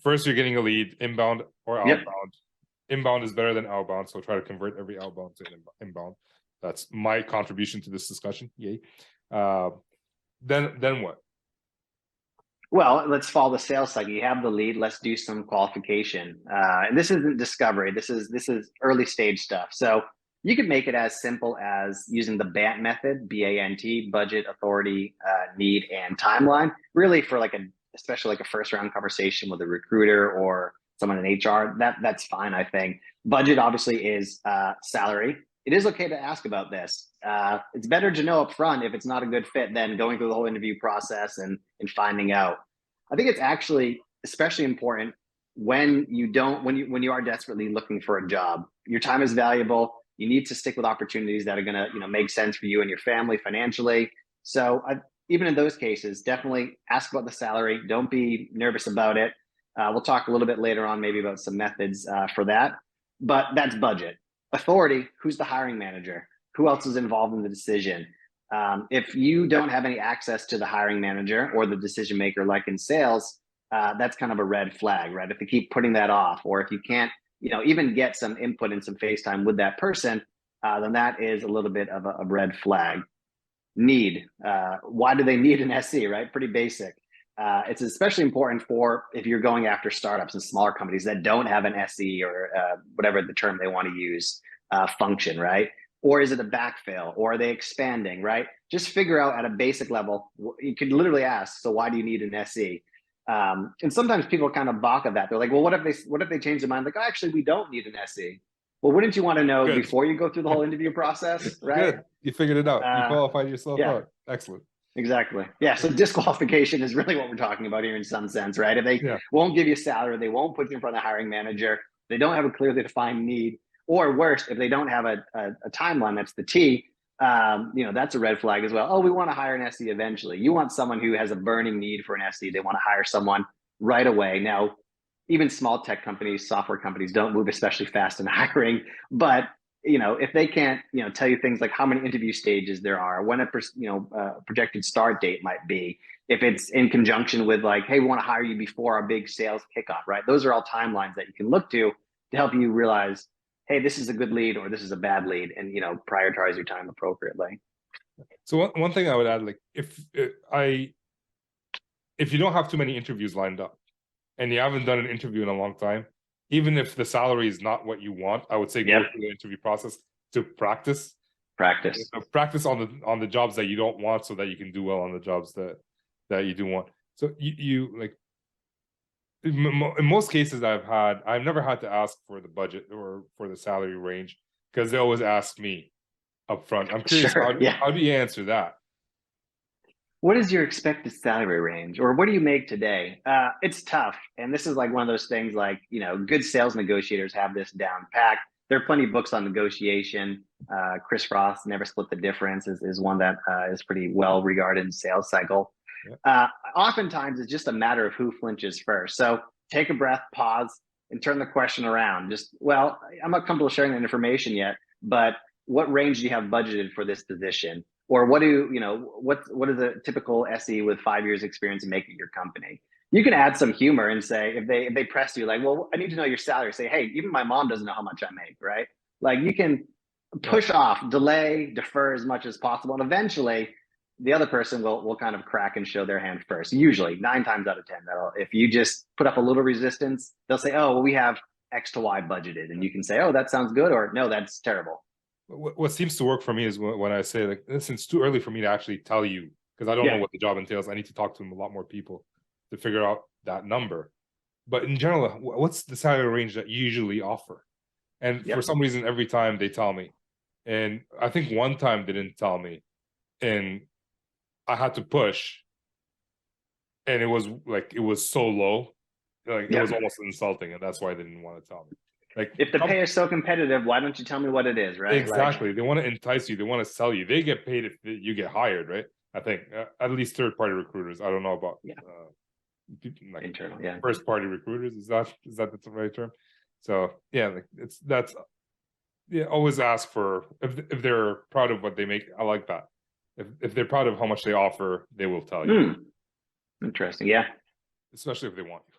first you're getting a lead, inbound or Yep. outbound. Inbound is better than outbound, so try to convert every outbound to inbound. That's my contribution to this discussion. Yay. Then what? Well, let's follow the sales cycle. You have the lead. Let's do some qualification. And this isn't discovery. This is early stage stuff. So you can make it as simple as using the BANT method, BANT, budget, authority, need, and timeline. Really, for especially like a first round conversation with a recruiter or someone in HR, that's fine. I think budget obviously is salary. It is okay to ask about this. It's better to know up front if it's not a good fit than going through the whole interview process and finding out. I think it's actually especially important when you are desperately looking for a job. Your time is valuable. You need to stick with opportunities that are going to make sense for you and your family financially. So even in those cases, definitely ask about the salary. Don't be nervous about it. We'll talk a little bit later on maybe about some methods for that, but that's budget. Authority, who's the hiring manager? Who else is involved in the decision? If you don't have any access to the hiring manager or the decision maker, like in sales, that's kind of a red flag, right? If you keep putting that off, or if you can't, even get some input and some face time with that person, then that is a little bit of a red flag. Need. Why do they need an SE, right? Pretty basic. It's especially important for if you're going after startups and smaller companies that don't have an SE or whatever the term they want to use function, right? Or is it a backfill, or are they expanding, right? Just figure out at a basic level. You could literally ask, so why do you need an SE? And sometimes people kind of balk at that. They're like, well, what if they change their mind? Like, oh, actually, we don't need an SE. Well, wouldn't you want to know before you go through the whole interview process, right? Good. You figured it out. You qualified yourself out. Excellent. Exactly. Yeah. So disqualification is really what we're talking about here in some sense, right? If they won't give you salary, they won't put you in front of the hiring manager, they don't have a clearly defined need, or worse, if they don't have a timeline, that's the T, that's a red flag as well. Oh, we want to hire an SE eventually. You want someone who has a burning need for an SE. They want to hire someone right away. Now, even small tech companies, software companies don't move especially fast in hiring, but if they can't, tell you things like how many interview stages there are, when a projected start date might be, if it's in conjunction with like, hey, we want to hire you before our big sales kickoff, right? Those are all timelines that you can look to help you realize, hey, this is a good lead or this is a bad lead, and prioritize your time appropriately. So one thing I would add, like if you don't have too many interviews lined up and you haven't done an interview in a long time, even if the salary is not what you want, I would say go through the interview process to practice. Practice on the jobs that you don't want, so that you can do well on the jobs that you do want. So you like in most cases I've never had to ask for the budget or for the salary range, because they always ask me up front. I'm curious, how do you answer that? What is your expected salary range, or what do you make today? It's tough. And this is like one of those things like, good sales negotiators have this down packed. There are plenty of books on negotiation. Chris Frost, Never Split the Difference is one that is pretty well regarded in sales cycle. Oftentimes it's just a matter of who flinches first. So take a breath, pause, and turn the question around. I'm not comfortable sharing that information yet, but what range do you have budgeted for this position? Or what is a typical SE with 5 years experience in making your company? You can add some humor and say, if they press you like, well, I need to know your salary. Say, hey, even my mom doesn't know how much I make, right? Like you can push off, delay, defer as much as possible. And eventually the other person will kind of crack and show their hand first. Usually 9 times out of 10, if you just put up a little resistance, they'll say, oh, well, we have X to Y budgeted. And you can say, oh, that sounds good. Or no, that's terrible. What seems to work for me is when I say, like, listen, it's too early for me to actually tell you, because I don't know what the job entails. I need to talk to a lot more people to figure out that number. But in general, what's the salary range that you usually offer? And for some reason, every time they tell me. And I think one time they didn't tell me, and I had to push. And it was so low, like it was almost insulting, and that's why they didn't want to tell me. Like, if the pay is so competitive, why don't you tell me what it is, right? Exactly. They want to entice you. They want to sell you. They get paid if you get hired, right? I think at least third-party recruiters. I don't know about like internal, first-party recruiters. Is that the right term? So always ask for if they're proud of what they make. I like that. If they're proud of how much they offer, they will tell you. Interesting. Yeah. Especially if they want you.